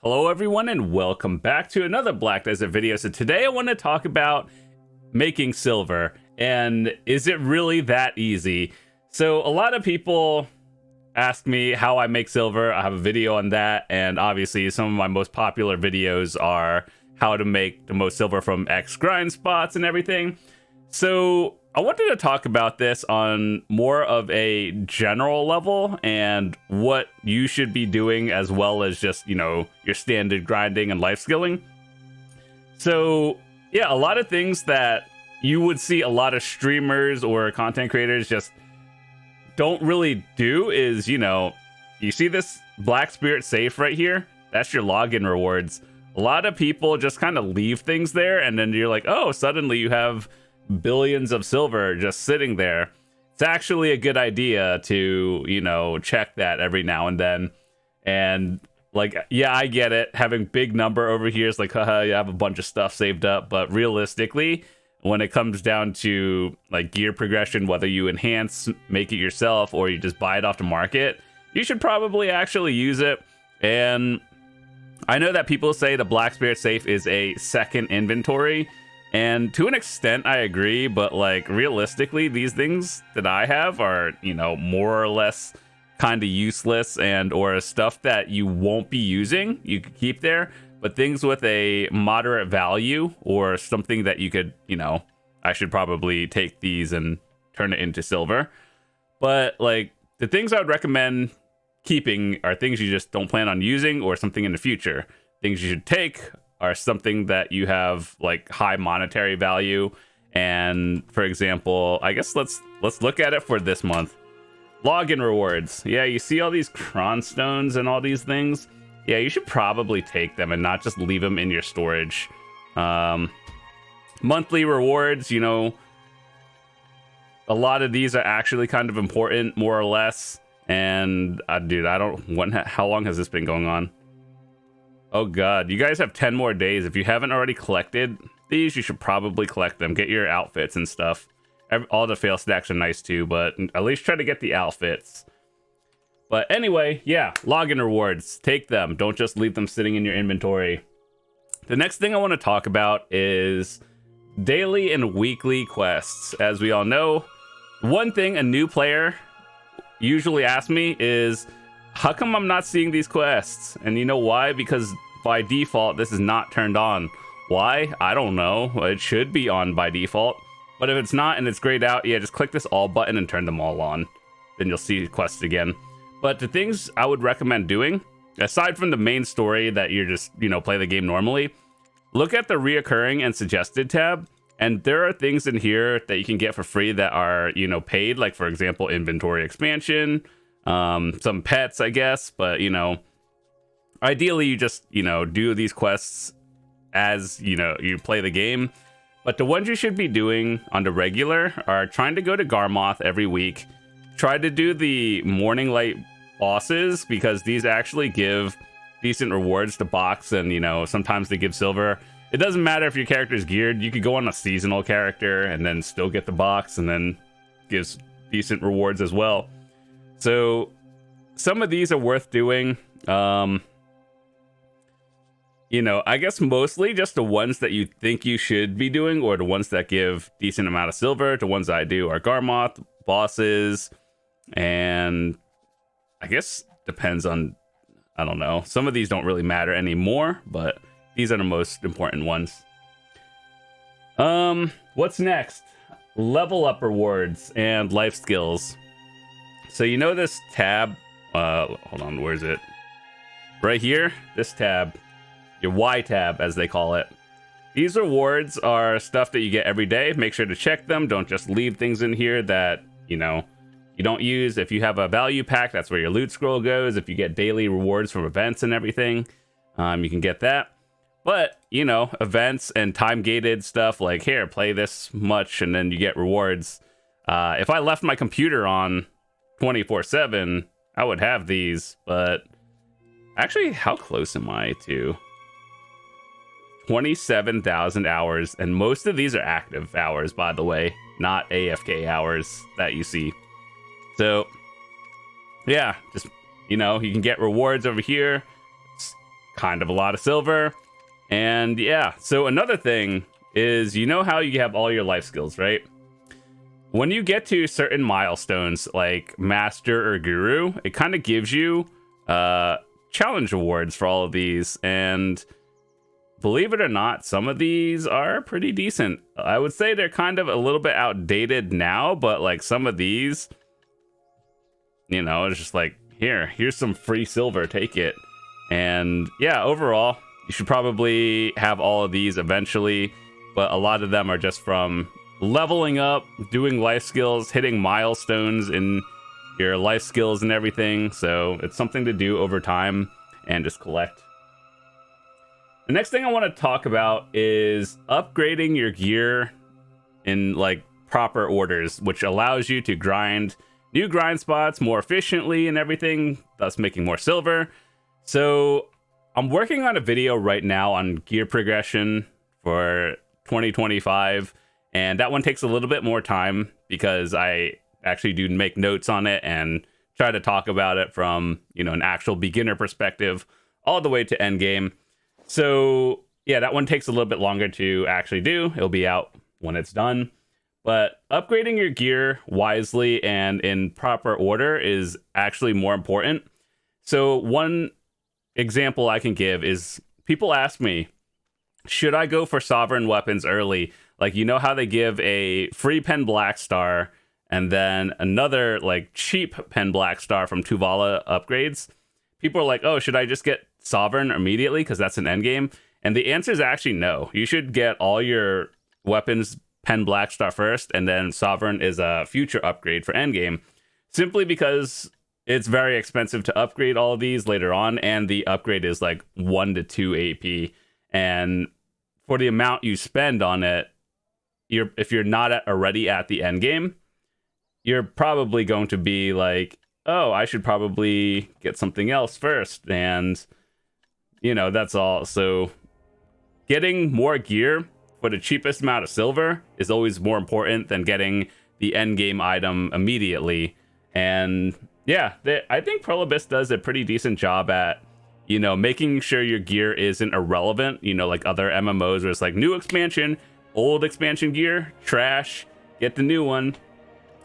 Hello everyone and welcome back to another Black Desert video. So today I want to talk about making silver, and is it really that easy? So a lot of people ask me how I make silver. I have a video on that, and obviously some of my most popular videos are how to make the most silver from X grind spots and everything. So I wanted to talk about this on more of a general level and what you should be doing, as well as just, your standard grinding and life skilling. So yeah, a lot of things that you would see a lot of streamers or content creators just don't really do is, you see this Black Spirit safe right here? That's your login rewards. A lot of people just kind of leave things there, and then you're like, oh, suddenly you have billions of silver just sitting there. It's actually a good idea to, check that every now and then. And like, yeah, I get it. Having big number over here is like, haha, you have a bunch of stuff saved up. But realistically, when it comes down to like gear progression, whether you enhance, make it yourself, or you just buy it off the market, you should probably actually use it. And I know that people say the Black Spirit safe is a second inventory, and to an extent I agree, but like realistically, these things that I have are, more or less kind of useless, and or stuff that you won't be using you could keep there. But things with a moderate value or something that you could, I should probably take these and turn it into silver. But like the things I would recommend keeping are things you just don't plan on using, or something in the future. Things you should take are something that you have like high monetary value. And for example, I guess let's look at it for this month. Login rewards. Yeah, you see all these cron stones and all these things. Yeah, you should probably take them and not just leave them in your storage. Monthly rewards, a lot of these are actually kind of important, more or less. And dude, how long has this been going on? Oh god, you guys have 10 more days. If you haven't already collected these, you should probably collect them. Get your outfits and stuff. All the fail stacks are nice too, but at least try to get the outfits. But anyway, yeah, login rewards. Take them. Don't just leave them sitting in your inventory. The next thing I want to talk about is daily and weekly quests. As we all know, one thing a new player usually asks me is, how come I'm not seeing these quests? And you know why? Because by default, this is not turned on. Why? I don't know. It should be on by default. But if it's not and it's grayed out, yeah, just click this all button and turn them all on. Then you'll see quests again. But the things I would recommend doing, aside from the main story that you're just, play the game normally, look at the reoccurring and suggested tab. And there are things in here that you can get for free that are, paid. Like, for example, inventory expansion, some pets, I guess. But, ideally you just, do these quests as, you play the game. But the ones you should be doing on the regular are trying to go to Garmoth every week. Try to do the morning light bosses, because these actually give decent rewards to box, and, sometimes they give silver. It doesn't matter if your character is geared. You could go on a seasonal character and then still get the box, and then gives decent rewards as well. So some of these are worth doing. I guess mostly just the ones that you think you should be doing, or the ones that give decent amount of silver. The ones that I do are Garmoth, bosses, and I guess depends on, I don't know. Some of these don't really matter anymore, but these are the most important ones. What's next? Level up rewards and life skills. So this tab, hold on, where is it? Right here, this tab, your Y tab as they call it. These rewards are stuff that you get every day. Make sure to check them. Don't just leave things in here that, you don't use. If you have a value pack, that's where your loot scroll goes. If you get daily rewards from events and everything, you can get that. But, events and time-gated stuff like, here, play this much, and then you get rewards. If I left my computer on 24/7, I would have these. But actually, how close am I to 27,000 hours? And most of these are active hours, by the way, not AFK hours that you see. So, yeah, just, you can get rewards over here. kind of a lot of silver. And yeah, so another thing is, you know how you have all your life skills, right? When you get to certain milestones like Master or Guru, it kind of gives you challenge awards for all of these. And believe it or not, some of these are pretty decent. I would say they're kind of a little bit outdated now, but like some of these, you know, it's just like, here's some free silver, take it. And yeah, overall, you should probably have all of these eventually, but a lot of them are just from leveling up, doing life skills, hitting milestones in your life skills and everything. So it's something to do over time and just collect. The next thing I want to talk about is upgrading your gear in like proper orders, which allows you to grind new grind spots more efficiently and everything, thus making more silver. So I'm working on a video right now on gear progression for 2025, and that one takes a little bit more time because I actually do make notes on it and try to talk about it from, you know, an actual beginner perspective all the way to end game. So yeah, that one takes a little bit longer to actually do. It'll be out when it's done. But upgrading your gear wisely and in proper order is actually more important. So one example I can give is, people ask me, should I go for sovereign weapons early? Like, you know how they give a free pen black star and then another like cheap pen black star from Tuvala upgrades? People are like, oh, should I just get sovereign immediately because that's an end game? And the answer is actually no. You should get all your weapons pen black star first, and then sovereign is a future upgrade for end game, simply because it's very expensive to upgrade all of these later on, and the upgrade is like 1 to 2 AP. And for the amount you spend on it, if you're not already at the end game, you're probably going to be like, oh, I should probably get something else first. And, you know, that's all. So getting more gear for the cheapest amount of silver is always more important than getting the end game item immediately. And yeah, I think Prolobis does a pretty decent job at, you know, making sure your gear isn't irrelevant, you know, like other MMOs where it's like new expansion, old expansion gear, trash, get the new one.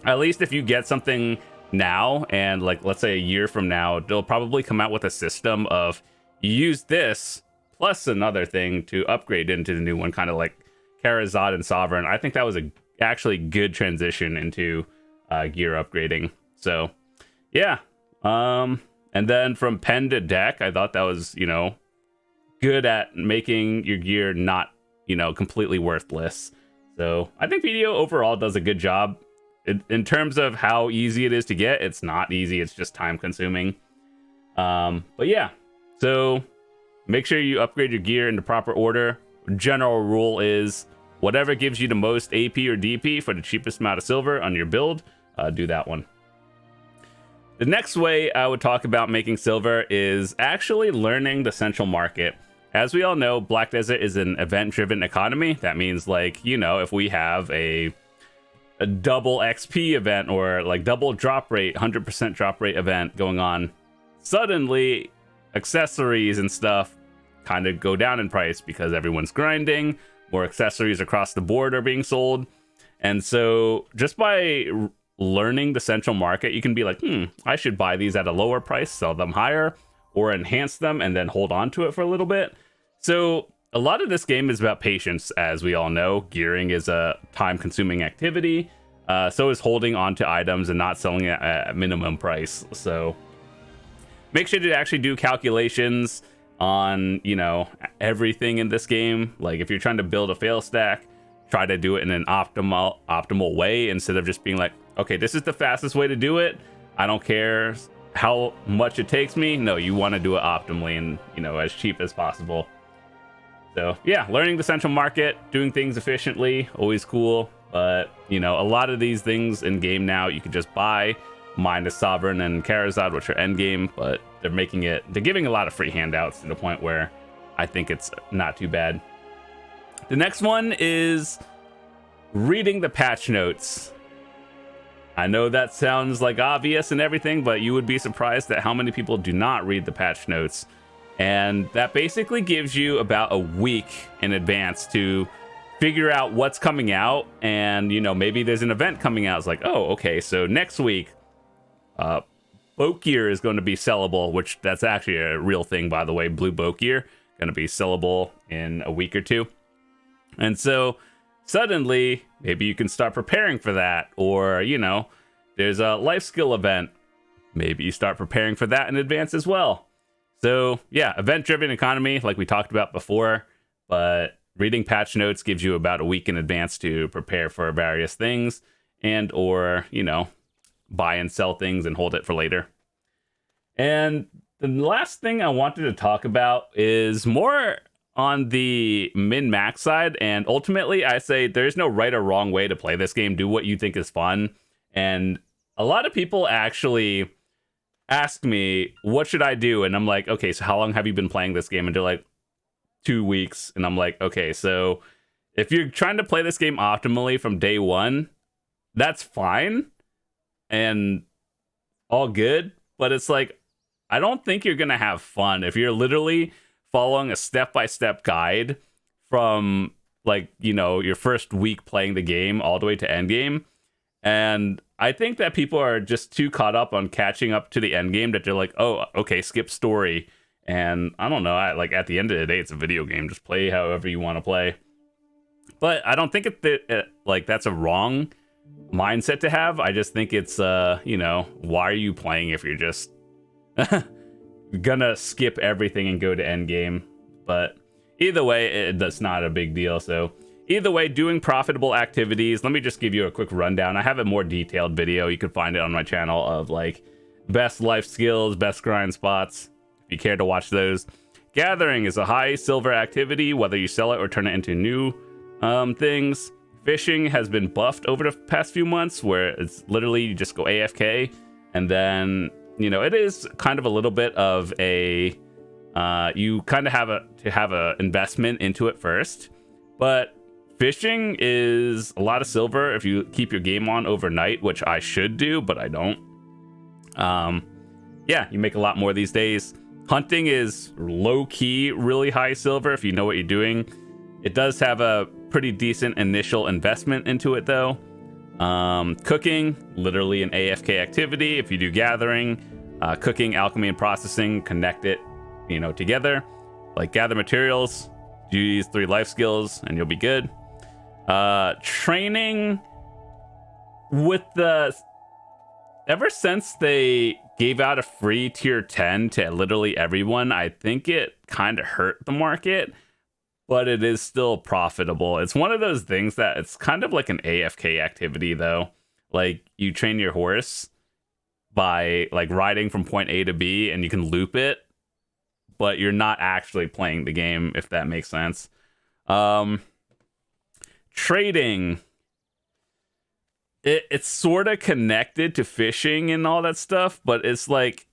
At least if you get something now and like, let's say a year from now, they'll probably come out with a system of you use this plus another thing to upgrade into the new one, kind of like Karazad and Sovereign. I think that was a actually good transition into gear upgrading. So yeah, and then from pen to deck, I thought that was, you know, good at making your gear not, you know, completely worthless. So I think PvE overall does a good job. In terms of how easy it is to get, it's not easy, it's just time consuming. But yeah, so make sure you upgrade your gear in the proper order. General rule is whatever gives you the most AP or DP for the cheapest amount of silver on your build, do that one. The next way I would talk about making silver is actually learning the central market. As we all know, Black Desert is an event-driven economy. That means, like, you know, if we have a double XP event or like double drop rate, 100% drop rate event going on, suddenly accessories and stuff kind of go down in price because everyone's grinding, more accessories across the board are being sold. And so just by learning the central market, you can be like, I should buy these at a lower price, sell them higher, or enhance them and then hold on to it for a little bit. So a lot of this game is about patience, as we all know. Gearing is a time-consuming activity. So is holding on to items and not selling it at minimum price. So make sure to actually do calculations on, you know, everything in this game. Like if you're trying to build a fail stack, try to do it in an optimal way instead of just being like, okay, this is the fastest way to do it. I don't care how much it takes me. No, you want to do it optimally and, you know, as cheap as possible. So yeah, learning the central market, doing things efficiently, always cool. But, you know, a lot of these things in game now, you can just buy, minus Sovereign and Karazad, which are end game, but they're giving a lot of free handouts to the point where I think it's not too bad. The next one is reading the patch notes. I know that sounds like obvious and everything, but you would be surprised at how many people do not read the patch notes. And that basically gives you about a week in advance to figure out what's coming out. And, you know, maybe there's an event coming out. It's like, oh, okay, so next week, boat gear is going to be sellable, which that's actually a real thing, by the way. Blue boat gear going to be sellable in a week or two. And so suddenly, maybe you can start preparing for that. Or, you know, there's a life skill event. Maybe you start preparing for that in advance as well. So yeah, event-driven economy, like we talked about before, but reading patch notes gives you about a week in advance to prepare for various things and or, you know, buy and sell things and hold it for later. And the last thing I wanted to talk about is more on the min-max side. And ultimately, I say there's no right or wrong way to play this game. Do what you think is fun. And a lot of people actually ask me, what should I do? And I'm like, okay, so how long have you been playing this game? And they're like, 2 weeks. And I'm like, okay, so if you're trying to play this game optimally from day one, that's fine and all good. But it's like, I don't think you're going to have fun if you're literally following a step-by-step guide from, like, you know, your first week playing the game all the way to endgame. And I think that people are just too caught up on catching up to the end game that they're like, oh, okay, skip story. And I don't know, like at the end of the day, it's a video game. Just play however you want to play. But I don't think like that's a wrong mindset to have. I just think it's, you know, why are you playing if you're just gonna skip everything and go to end game? But either way, that's not a big deal. So either way, doing profitable activities. Let me just give you a quick rundown. I have a more detailed video. You can find it on my channel of like best life skills, best grind spots, if you care to watch those. Gathering is a high silver activity, whether you sell it or turn it into new things. Fishing has been buffed over the past few months, where it's literally you just go AFK, and then, you know, it is kind of a little bit of a you kind of have to have a investment into it first. But fishing is a lot of silver if you keep your game on overnight, which I should do, but I don't. Yeah, you make a lot more these days. Hunting is low-key really high silver if you know what you're doing. It does have a pretty decent initial investment into it, though. Cooking, literally an AFK activity. If you do gathering, cooking, alchemy, and processing, connect it, you know, together. Like gather materials, do these 3 life skills, and you'll be good. Training with ever since they gave out a free tier 10 to literally everyone, I think it kind of hurt the market, but it is still profitable. It's one of those things that it's kind of like an AFK activity, though. Like, you train your horse by like riding from point A to B, and you can loop it, but you're not actually playing the game, if that makes sense. Trading, it's sort of connected to fishing and all that stuff, but it's like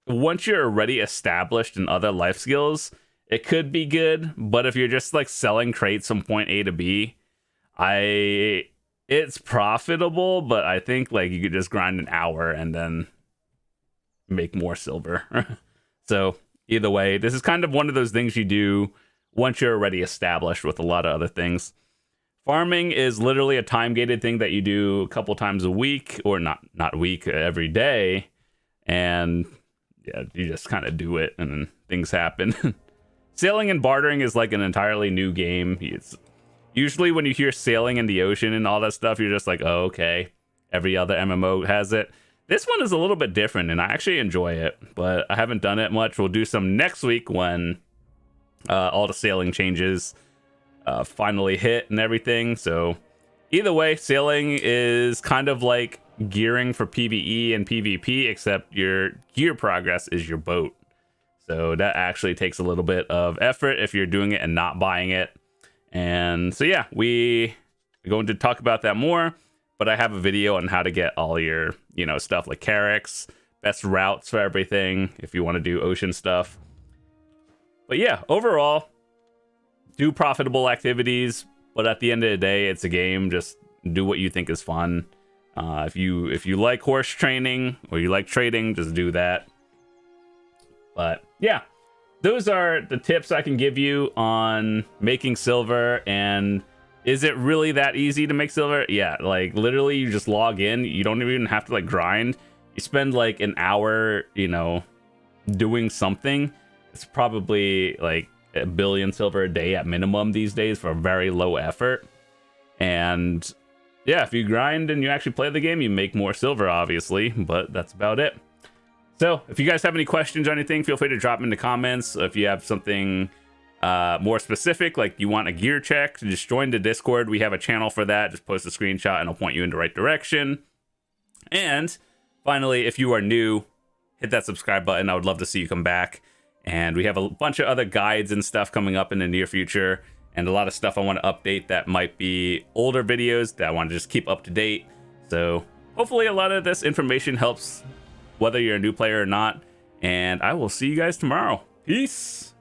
once you're already established in other life skills, it could be good. But if you're just like selling crates from point A to B, it's profitable, but I think like you could just grind an hour and then make more silver. So either way, this is kind of one of those things you do once you're already established with a lot of other things. Farming is literally a time-gated thing that you do a couple times a week, or not week, every day. And yeah, you just kind of do it and then things happen. Sailing and bartering is like an entirely new game. It's usually when you hear sailing in the ocean and all that stuff, you're just like, oh, okay. Every other MMO has it. This one is a little bit different, and I actually enjoy it, but I haven't done it much. We'll do some next week when all the sailing changes finally hit and everything. So either way, sailing is kind of like gearing for PvE and PvP, except your gear progress is your boat. So that actually takes a little bit of effort if you're doing it and not buying it. And so yeah, we are going to talk about that more, but I have a video on how to get all your, you know, stuff like Carracks, best routes for everything if you want to do ocean stuff. But yeah, overall, do profitable activities, but at the end of the day, it's a game. Just do what you think is fun. If you like horse training or you like trading, just do that. But yeah, those are the tips I can give you on making silver. And is it really that easy to make silver? Yeah, like literally you just log in. You don't even have to like grind. You spend like an hour, you know, doing something. It's probably like 1 billion silver a day at minimum these days for very low effort. And yeah, if you grind and you actually play the game, you make more silver, obviously, but that's about it. So if you guys have any questions or anything, feel free to drop them in the comments. If you have something more specific, like you want a gear check, just join the Discord. We have a channel for that. Just post a screenshot and I'll point you in the right direction. And finally, if you are new, hit that subscribe button. I would love to see you come back. And we have a bunch of other guides and stuff coming up in the near future, and a lot of stuff I want to update that might be older videos that I want to just keep up to date. So hopefully a lot of this information helps whether you're a new player or not. And I will see you guys tomorrow. Peace.